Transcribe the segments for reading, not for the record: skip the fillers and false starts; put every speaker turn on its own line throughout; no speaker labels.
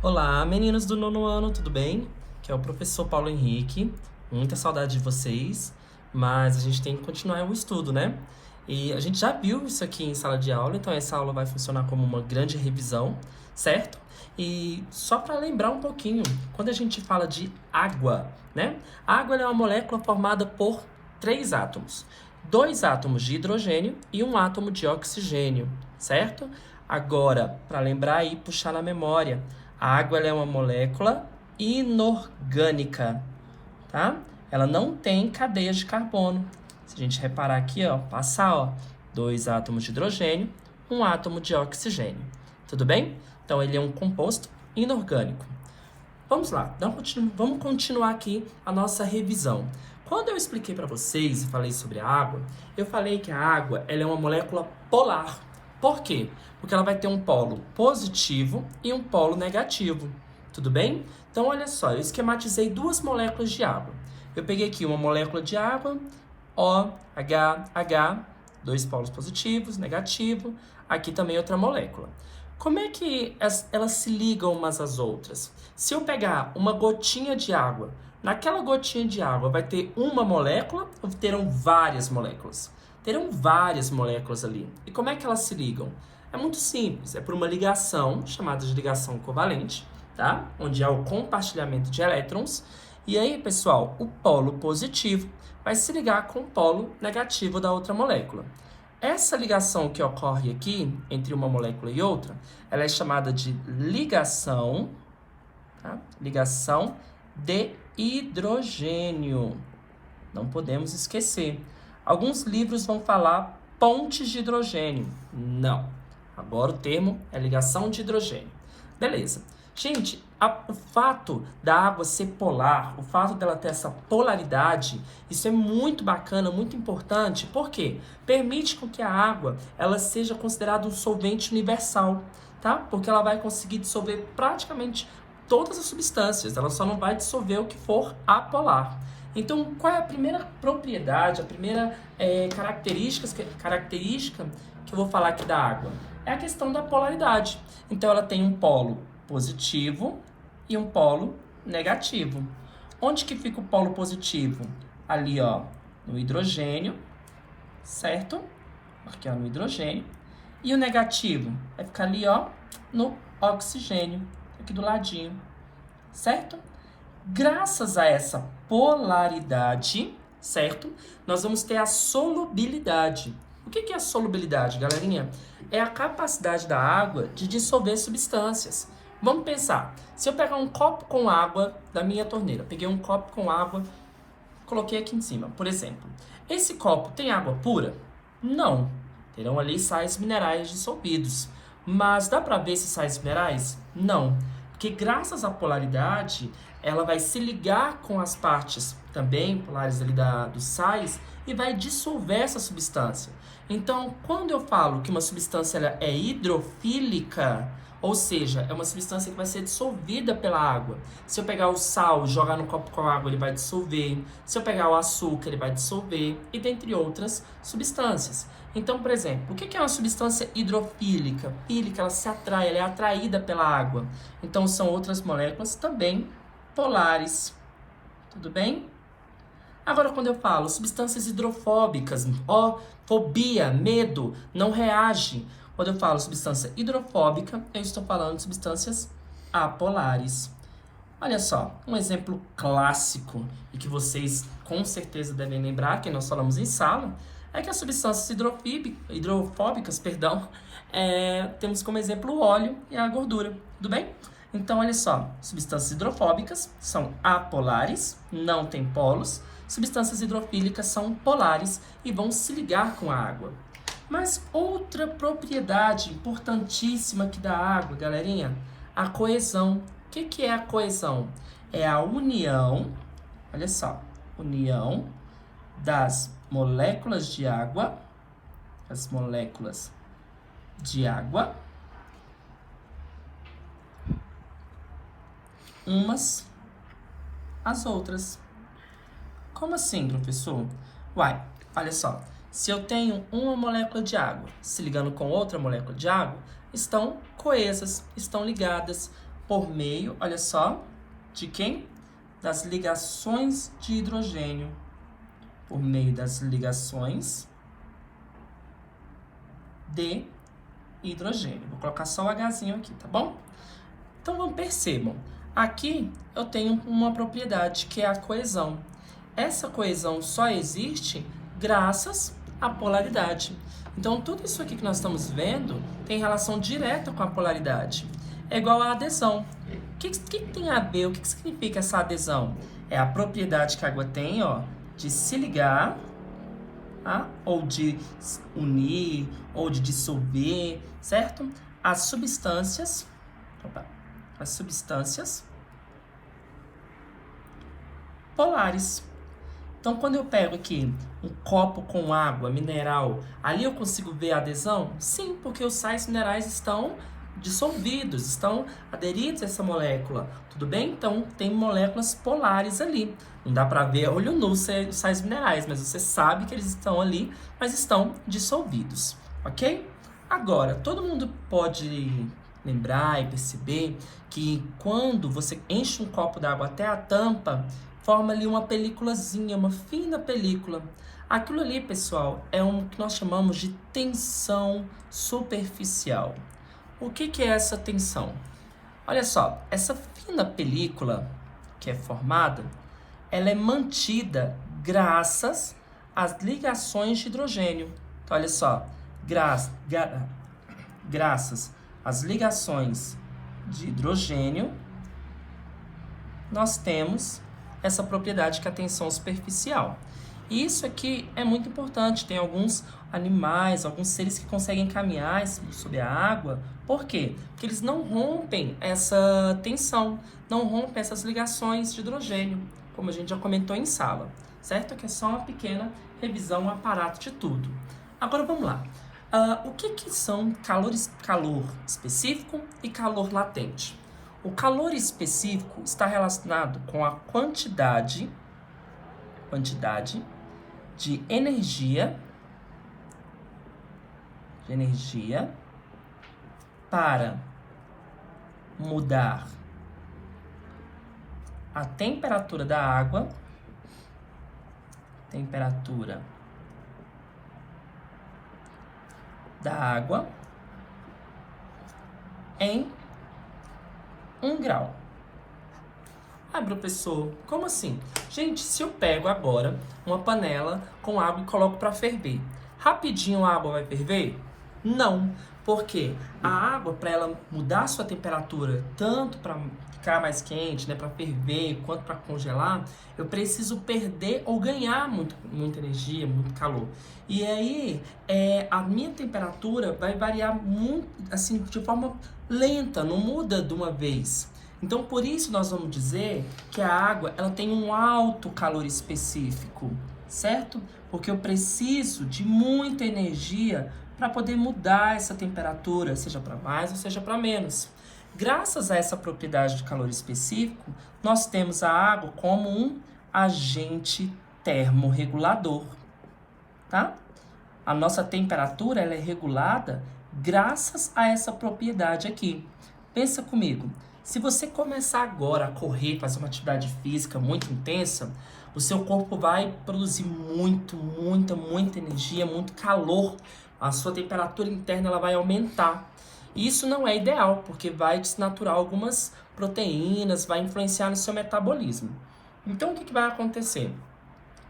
Olá, meninos do nono ano, tudo bem? Que é o professor Paulo Henrique. Muita saudade de vocês, mas a gente tem que continuar o estudo, né? E a gente já viu isso aqui em sala de aula, então essa aula vai funcionar como uma grande revisão, certo? E só para lembrar um pouquinho, quando a gente fala de água, né? A água é uma molécula formada por três átomos: dois átomos de hidrogênio e um átomo de oxigênio, certo? Agora, para lembrar e puxar na memória, a água ela é uma molécula inorgânica, tá? Ela não tem cadeia de carbono. Se a gente reparar aqui, ó, passar, ó, dois átomos de hidrogênio, um átomo de oxigênio. Tudo bem? Então, ele é um composto inorgânico. Vamos lá, vamos continuar aqui a nossa revisão. Quando eu expliquei para vocês e falei sobre a água, eu falei que a água ela é uma molécula polar. Por quê? Porque ela vai ter um polo positivo e um polo negativo. Tudo bem? Então, olha só, eu esquematizei duas moléculas de água. Eu peguei aqui uma molécula de água, OH, dois polos positivos, negativo. Aqui também outra molécula. Como é que elas se ligam umas às outras? Se eu pegar uma gotinha de água, naquela gotinha de água vai ter uma molécula ou terão várias moléculas? Terão várias moléculas ali. E como é que elas se ligam? É muito simples, é por uma ligação, chamada de ligação covalente, tá? Onde há o compartilhamento de elétrons. E aí, pessoal, o polo positivo vai se ligar com o polo negativo da outra molécula. Essa ligação que ocorre aqui, entre uma molécula e outra, ela é chamada de ligação, tá? Ligação de hidrogênio. Não podemos esquecer. Alguns livros vão falar pontes de hidrogênio. Não. Agora o termo é ligação de hidrogênio. Beleza. Gente, o fato da água ser polar, o fato dela ter essa polaridade, isso é muito bacana, muito importante. Por quê? Permite com que a água ela seja considerada um solvente universal, tá? Porque ela vai conseguir dissolver praticamente todas as substâncias, ela só não vai dissolver o que for apolar. Então, qual é a primeira propriedade, a primeira característica que eu vou falar aqui da água? É a questão da polaridade. Então, ela tem um polo positivo e um polo negativo. Onde que fica o polo positivo? Ali, ó, no hidrogênio, certo? Aqui, ó, no hidrogênio. E o negativo vai ficar ali, ó, no oxigênio, aqui do ladinho, certo? Graças a essa polaridade, certo? Nós vamos ter a solubilidade. O que é a solubilidade, galerinha? É a capacidade da água de dissolver substâncias. Vamos pensar. Se eu pegar um copo com água da minha torneira, peguei um copo com água, coloquei aqui em cima, por exemplo. Esse copo tem água pura? Não. Terão ali sais minerais dissolvidos. Mas dá para ver esses sais minerais? Não. Porque graças à polaridade, ela vai se ligar com as partes também polares ali dos sais e vai dissolver essa substância. Então, quando eu falo que uma substância ela é hidrofílica, ou seja, é uma substância que vai ser dissolvida pela água. Se eu pegar o sal, jogar no copo com água, ele vai dissolver. Se eu pegar o açúcar, ele vai dissolver. E dentre outras substâncias. Então, por exemplo, o que é uma substância hidrofílica? Fílica, ela se atrai, ela é atraída pela água. Então, são outras moléculas também polares. Tudo bem? Agora, quando eu falo substâncias hidrofóbicas, fobia, medo, não reage. Quando eu falo substância hidrofóbica, eu estou falando de substâncias apolares. Olha só, um exemplo clássico e que vocês com certeza devem lembrar, que nós falamos em sala, é que as substâncias hidrofóbicas, temos como exemplo o óleo e a gordura, tudo bem? Então, olha só, substâncias hidrofóbicas são apolares, não têm polos. Substâncias hidrofílicas são polares e vão se ligar com a água. Mas outra propriedade importantíssima aqui da água, galerinha, a coesão. O que é a coesão? É a união, olha só, união das moléculas de água, umas às outras. Como assim, professor? Uai, olha só. Se eu tenho uma molécula de água se ligando com outra molécula de água, estão coesas, estão ligadas Por meio, olha só, de quem? Das ligações de hidrogênio. Por meio das ligações de hidrogênio. Vou colocar só o Hzinho aqui, tá bom? Então, percebam. Aqui eu tenho uma propriedade que é a coesão. Essa coesão só existe graças à polaridade. Então, tudo isso aqui que nós estamos vendo tem relação direta com a polaridade. É igual à adesão. O que tem a ver? O que significa essa adesão? É a propriedade que a água tem, ó, de se ligar, tá? Ou de unir, ou de dissolver, certo? As substâncias polares. Então, quando eu pego aqui um copo com água mineral, ali eu consigo ver a adesão? Sim, porque os sais minerais estão dissolvidos, estão aderidos a essa molécula, tudo bem? Então, tem moléculas polares ali. Não dá para ver a olho nu os sais minerais, mas você sabe que eles estão ali, mas estão dissolvidos, ok? Agora, todo mundo pode lembrar e perceber que quando você enche um copo d'água até a tampa, forma ali uma películazinha, uma fina película. Aquilo ali, pessoal, é o que nós chamamos de tensão superficial. O que é essa tensão? Olha só, essa fina película que é formada, ela é mantida graças às ligações de hidrogênio. Então, olha só, graças às ligações de hidrogênio, nós temos essa propriedade que é a tensão superficial. E isso aqui é muito importante. Tem alguns animais, alguns seres que conseguem caminhar sob a água. Por quê? Porque eles não rompem essa tensão, não rompem essas ligações de hidrogênio, como a gente já comentou em sala, certo? Que é só uma pequena revisão, um aparato de tudo. Agora vamos lá. O que são calor específico e calor latente? O calor específico está relacionado com a quantidade de energia para mudar a temperatura da água, em 1 grau. Professor, como assim? Gente, se eu pego agora uma panela com água e coloco para ferver, rapidinho a água vai ferver? Não, porque a água, para ela mudar a sua temperatura, tanto para ficar mais quente, né, para ferver, quanto para congelar, eu preciso perder ou ganhar muita energia, muito calor. E aí, a minha temperatura vai variar muito, assim, de forma lenta, não muda de uma vez. Então, por isso nós vamos dizer que a água ela tem um alto calor específico, certo? Porque eu preciso de muita energia para poder mudar essa temperatura, seja para mais ou seja para menos. Graças a essa propriedade de calor específico, nós temos a água como um agente termorregulador, tá? A nossa temperatura ela é regulada graças a essa propriedade aqui. Pensa comigo. Se você começar agora a correr, fazer uma atividade física muito intensa, o seu corpo vai produzir muita energia, muito calor. A sua temperatura interna ela vai aumentar. E isso não é ideal, porque vai desnaturar algumas proteínas, vai influenciar no seu metabolismo. Então, o que vai acontecer?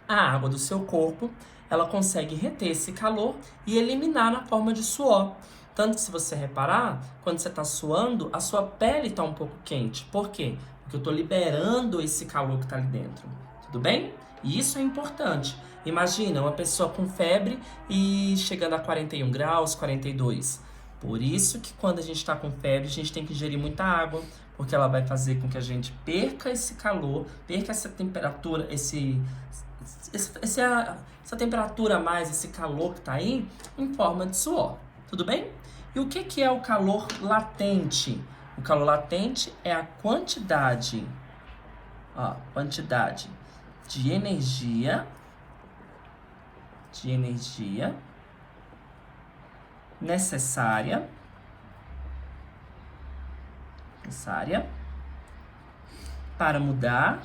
A água do seu corpo, ela consegue reter esse calor e eliminar na forma de suor. Tanto que se você reparar, quando você está suando, a sua pele está um pouco quente. Por quê? Porque eu estou liberando esse calor que está ali dentro. Tudo bem? E isso é importante. Imagina uma pessoa com febre e chegando a 41 graus, 42. Por isso que quando a gente está com febre, a gente tem que ingerir muita água, porque ela vai fazer com que a gente perca esse calor, perca essa temperatura, essa temperatura a mais, esse calor que está aí, em forma de suor. Tudo bem? E o que é o calor latente? O calor latente é a quantidade de energia necessária necessária para mudar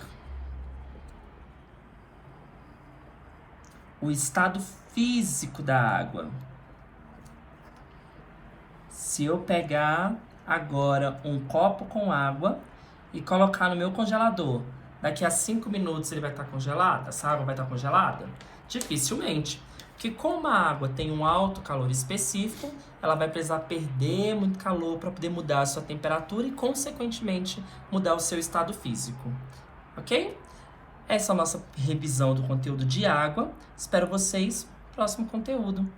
o estado físico da água. Se eu pegar agora um copo com água e colocar no meu congelador, daqui a 5 minutos ele vai estar congelado? Essa água vai estar congelada? Dificilmente. Porque como a água tem um alto calor específico, ela vai precisar perder muito calor para poder mudar a sua temperatura e, consequentemente, mudar o seu estado físico. Ok? Essa é a nossa revisão do conteúdo de água. Espero vocês no próximo conteúdo.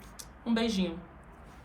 Um beijinho.